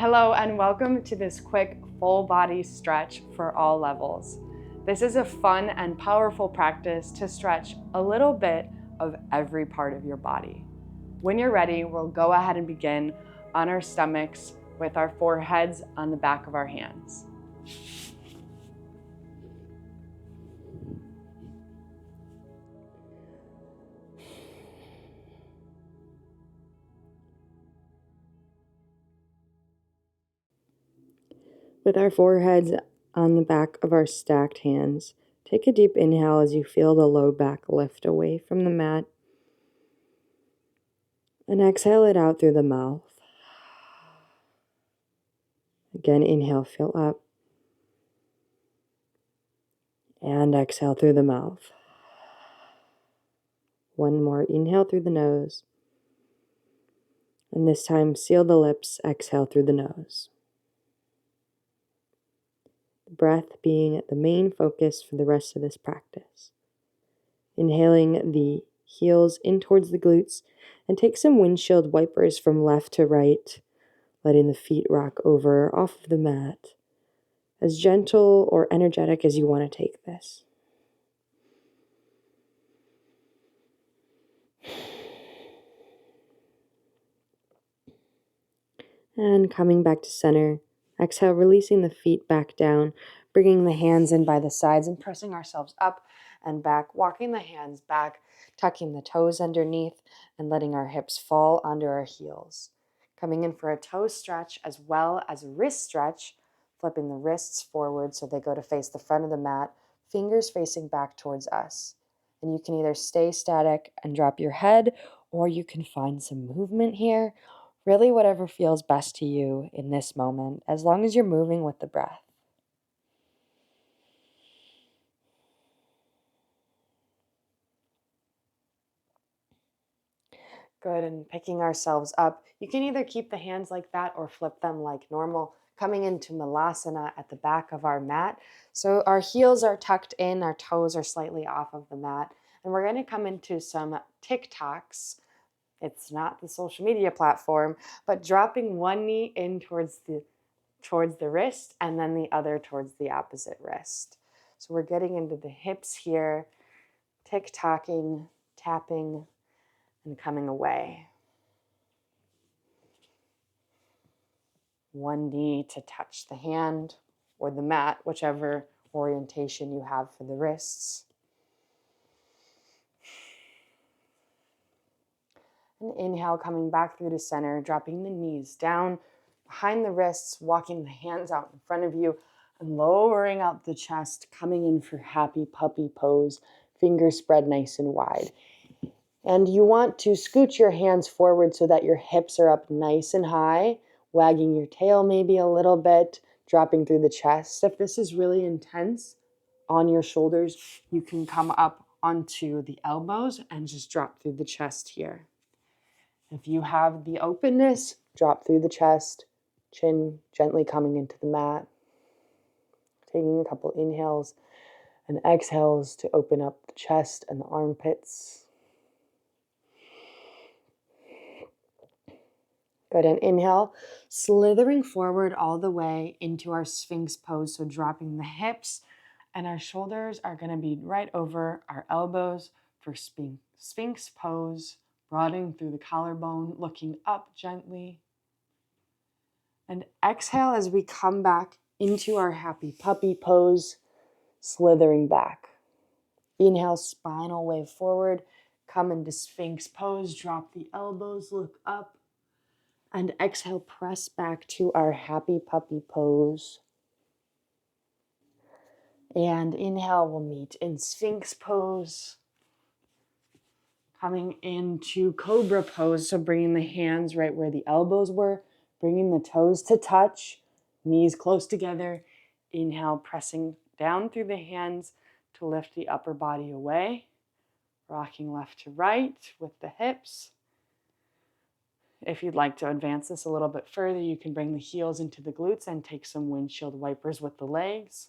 Hello and welcome to this quick full body stretch for all levels. This is a fun and powerful practice to stretch a little bit of every part of your body. When you're ready, we'll go ahead and begin on our stomachs with our foreheads on the back of our hands. With our foreheads on the back of our stacked hands, take a deep inhale as you feel the low back lift away from the mat. And exhale it out through the mouth. Again, inhale, fill up. And exhale through the mouth. One more, inhale through the nose. And this time, seal the lips, exhale through the nose. The breath being the main focus for the rest of this practice. Inhaling the heels in towards the glutes, and take some windshield wipers from left to right, letting the feet rock over off of the mat. As gentle or energetic as you want to take this. And coming back to center, exhale, releasing the feet back down, bringing the hands in by the sides and pressing ourselves up and back, walking the hands back, tucking the toes underneath and letting our hips fall onto our heels. Coming in for a toe stretch as well as a wrist stretch, flipping the wrists forward so they go to face the front of the mat, fingers facing back towards us. And you can either stay static and drop your head, or you can find some movement here. Really whatever feels best to you in this moment, as long as you're moving with the breath. Good, and picking ourselves up. You can either keep the hands like that or flip them like normal, coming into Malasana at the back of our mat. So our heels are tucked in, our toes are slightly off of the mat, and we're going to come into some tocks. It's not the social media platform, but dropping one knee in towards the wrist and then the other towards the opposite wrist. So we're getting into the hips here, tick-tocking, tapping, and coming away. One knee to touch the hand or the mat, whichever orientation you have for the wrists. And inhale, coming back through to center, dropping the knees down behind the wrists, walking the hands out in front of you, and lowering out the chest, coming in for happy puppy pose, fingers spread nice and wide. And you want to scoot your hands forward so that your hips are up nice and high, wagging your tail maybe a little bit, dropping through the chest. If this is really intense on your shoulders, you can come up onto the elbows and just drop through the chest here. If you have the openness, drop through the chest, chin gently coming into the mat. Taking a couple inhales and exhales to open up the chest and the armpits. Good, and inhale, slithering forward all the way into our sphinx pose. So dropping the hips, and our shoulders are going to be right over our elbows for sphinx pose. Broadening through the collarbone, looking up gently. And exhale as we come back into our happy puppy pose, slithering back. Inhale, spinal wave forward, come into sphinx pose, drop the elbows, look up. And exhale, press back to our happy puppy pose. And inhale, we'll meet in sphinx pose. Coming into Cobra pose, so bringing the hands right where the elbows were, bringing the toes to touch, knees close together. Inhale, pressing down through the hands to lift the upper body away. Rocking left to right with the hips. If you'd like to advance this a little bit further, you can bring the heels into the glutes and take some windshield wipers with the legs.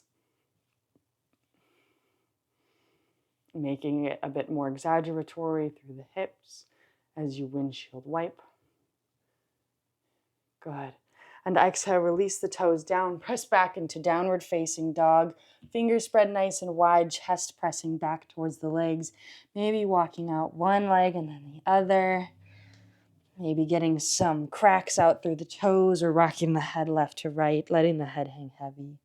Making it a bit more exaggeratory through the hips as you windshield wipe. Good. And exhale, release the toes down, press back into downward facing dog. Fingers spread nice and wide, chest pressing back towards the legs. Maybe walking out one leg and then the other. Maybe getting some cracks out through the toes or rocking the head left to right, letting the head hang heavy.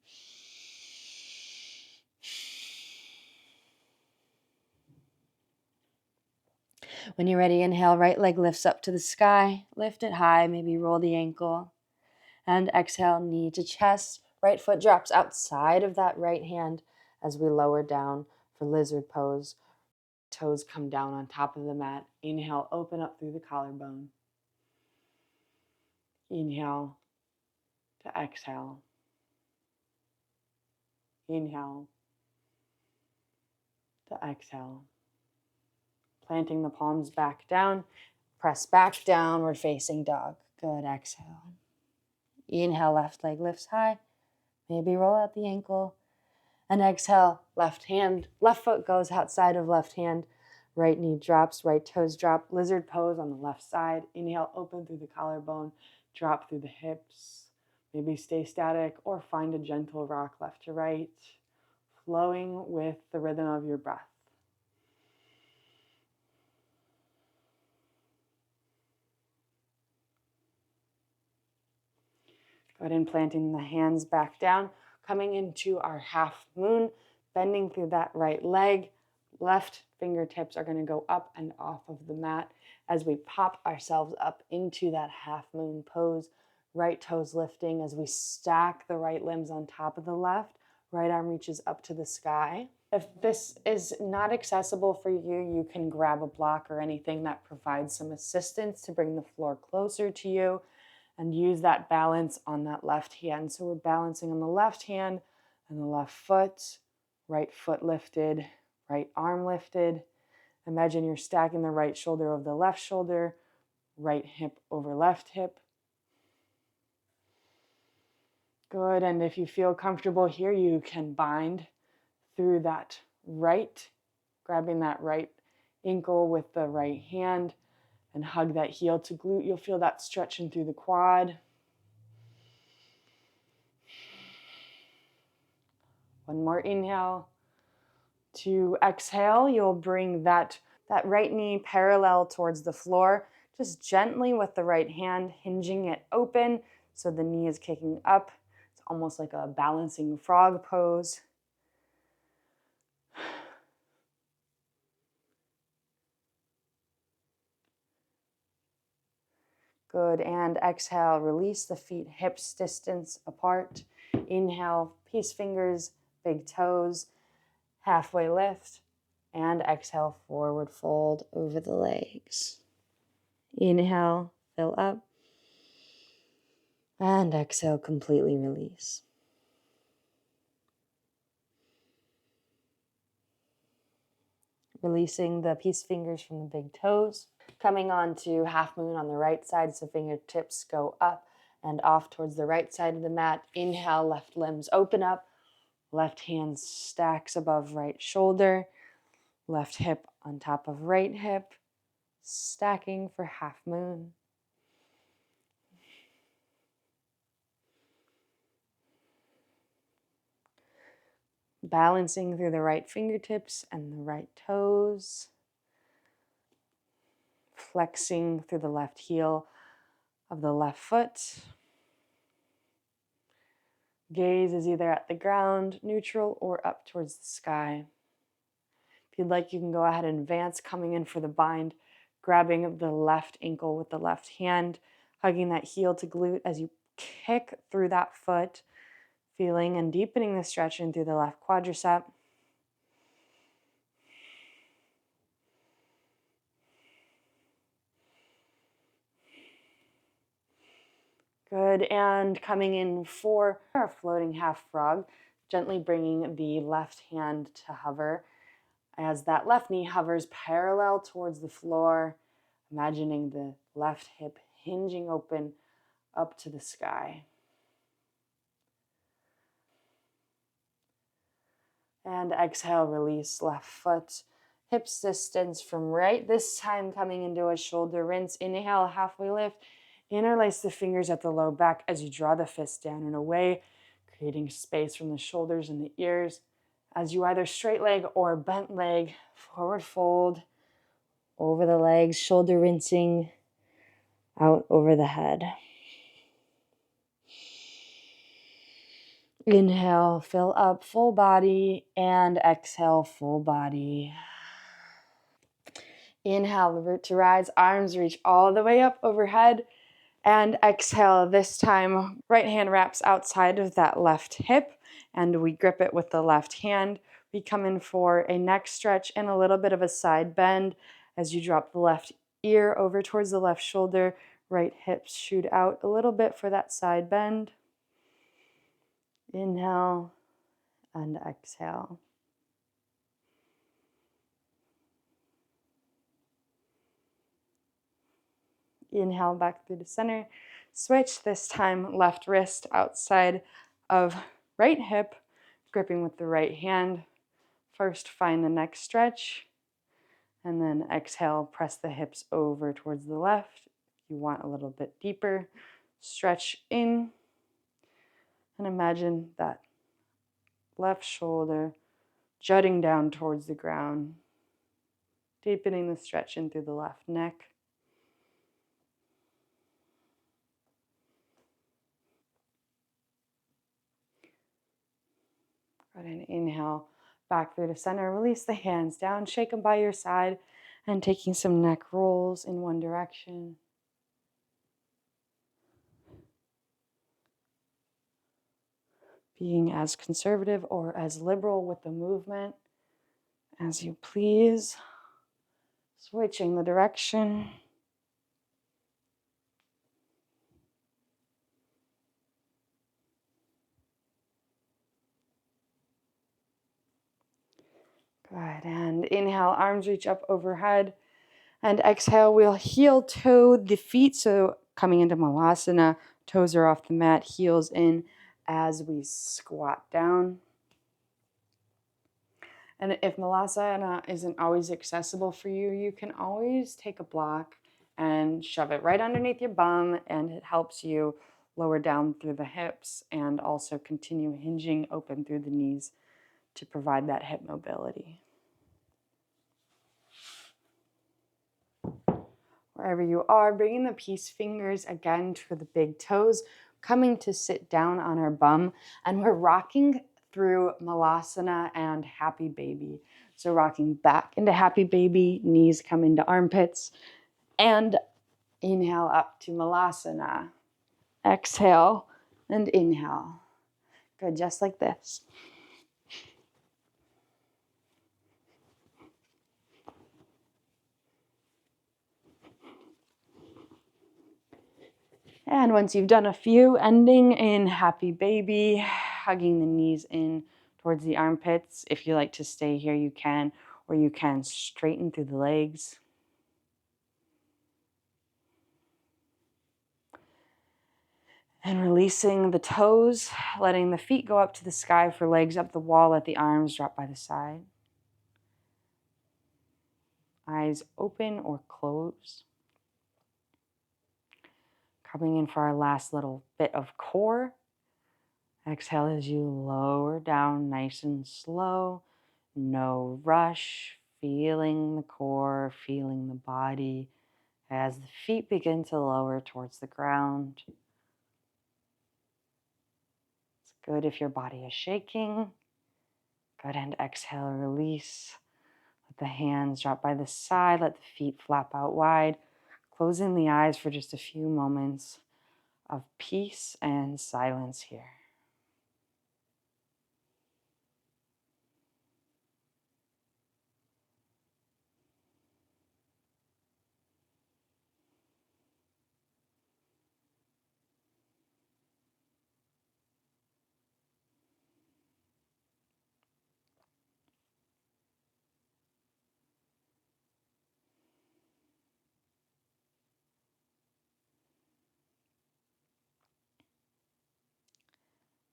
When you're ready, inhale, right leg lifts up to the sky. Lift it high, maybe roll the ankle. And exhale, knee to chest. Right foot drops outside of that right hand as we lower down for lizard pose. Toes come down on top of the mat. Inhale, open up through the collarbone. Inhale to exhale. Inhale to exhale. Planting the palms back down. Press back, downward facing dog. Good, exhale. Inhale, left leg lifts high. Maybe roll out the ankle. And exhale, left foot goes outside of left hand. Right knee drops, right toes drop. Lizard pose on the left side. Inhale, open through the collarbone. Drop through the hips. Maybe stay static or find a gentle rock left to right. Flowing with the rhythm of your breath. Go ahead and planting the hands back down. Coming into our half moon. Bending through that right leg. Left fingertips are going to go up and off of the mat as we pop ourselves up into that half moon pose. Right toes lifting as we stack the right limbs on top of the left. Right arm reaches up to the sky. If this is not accessible for you, you can grab a block or anything that provides some assistance to bring the floor closer to you and use that balance on that left hand. So we're balancing on the left hand and the left foot. Right foot lifted, right arm lifted. Imagine you're stacking the right shoulder over the left shoulder, right hip over left hip. Good, and if you feel comfortable here, you can bind through that right, grabbing that right ankle with the right hand and hug that heel to glute. You'll feel that stretching through the quad. One more inhale. To exhale, you'll bring that right knee parallel towards the floor, just gently with the right hand, hinging it open so the knee is kicking up. It's almost like a balancing frog pose. Good, and exhale, release the feet hips distance apart. Inhale, peace fingers, big toes, halfway lift, and exhale, forward fold over the legs. Inhale, fill up, and exhale, completely release. Releasing the peace fingers from the big toes. Coming on to half moon on the right side, so fingertips go up and off towards the right side of the mat. Inhale, left limbs open up. Left hand stacks above right shoulder. Left hip on top of right hip. Stacking for half moon. Balancing through the right fingertips and the right toes. Flexing through the left heel of the left foot. Gaze is either at the ground, neutral, or up towards the sky. If you'd like, you can go ahead and advance, coming in for the bind, grabbing the left ankle with the left hand, hugging that heel to glute as you kick through that foot, feeling and deepening the stretching through the left quadricep. Good, and coming in for our floating half frog, gently bringing the left hand to hover as that left knee hovers parallel towards the floor, imagining the left hip hinging open up to the sky. And exhale, release left foot, hips distance from right. This time coming into a shoulder rinse. Inhale, halfway lift. Interlace the fingers at the low back as you draw the fists down and away, creating space from the shoulders and the ears. As you either straight leg or bent leg, forward fold over the legs, shoulder rinsing out over the head. Inhale, fill up full body, and exhale, full body. Inhale, the root to rise, arms reach all the way up overhead, and exhale. This time, right hand wraps outside of that left hip, and we grip it with the left hand. We come in for a neck stretch and a little bit of a side bend as you drop the left ear over towards the left shoulder, right hips shoot out a little bit for that side bend. Inhale and exhale. Inhale back through the center. Switch, this time left wrist outside of right hip, gripping with the right hand. First, find the neck stretch, and then exhale, press the hips over towards the left. If you want a little bit deeper, stretch in, and imagine that left shoulder jutting down towards the ground, deepening the stretch in through the left neck. Go ahead and inhale back through the center. Release the hands down, shake them by your side, and taking some neck rolls in one direction. Being as conservative or as liberal with the movement as you please. Switching the direction. Good, and inhale, arms reach up overhead. And exhale, we'll heel toe the feet. So coming into Malasana, toes are off the mat, heels in as we squat down. And if Malasana isn't always accessible for you, you can always take a block and shove it right underneath your bum, and it helps you lower down through the hips and also continue hinging open through the knees to provide that hip mobility. Wherever you are, bringing the peace fingers again to the big toes, coming to sit down on our bum, and we're rocking through Malasana and Happy Baby. So rocking back into Happy Baby, knees come into armpits, and inhale up to Malasana. Exhale and inhale. Good, just like this. And once you've done a few, ending in Happy Baby, hugging the knees in towards the armpits. If you like to stay here, you can, or you can straighten through the legs. And releasing the toes, letting the feet go up to the sky for legs up the wall, let the arms drop by the side. Eyes open or closed. Coming in for our last little bit of core. Exhale as you lower down nice and slow. No rush. Feeling the core, feeling the body as the feet begin to lower towards the ground. It's good if your body is shaking. Good, and exhale, release. Let the hands drop by the side. Let the feet flap out wide. Closing the eyes for just a few moments of peace and silence here.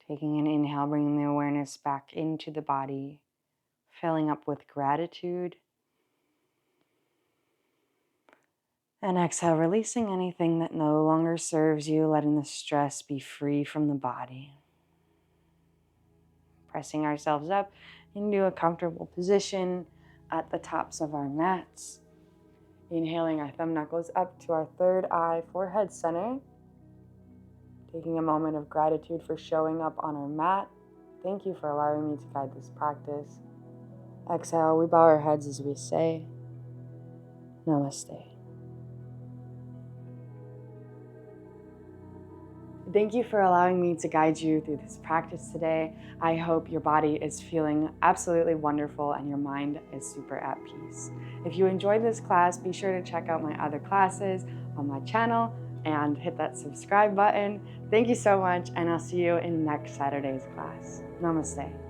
Taking an inhale, bringing the awareness back into the body, filling up with gratitude. And exhale, releasing anything that no longer serves you, letting the stress be free from the body. Pressing ourselves up into a comfortable position at the tops of our mats. Inhaling our thumb knuckles up to our third eye, forehead center. Taking a moment of gratitude for showing up on our mat. Thank you for allowing me to guide this practice. Exhale, we bow our heads as we say, Namaste. Thank you for allowing me to guide you through this practice today. I hope your body is feeling absolutely wonderful and your mind is super at peace. If you enjoyed this class, be sure to check out my other classes on my channel and hit that subscribe button. Thank you so much, and I'll see you in next Saturday's class. Namaste.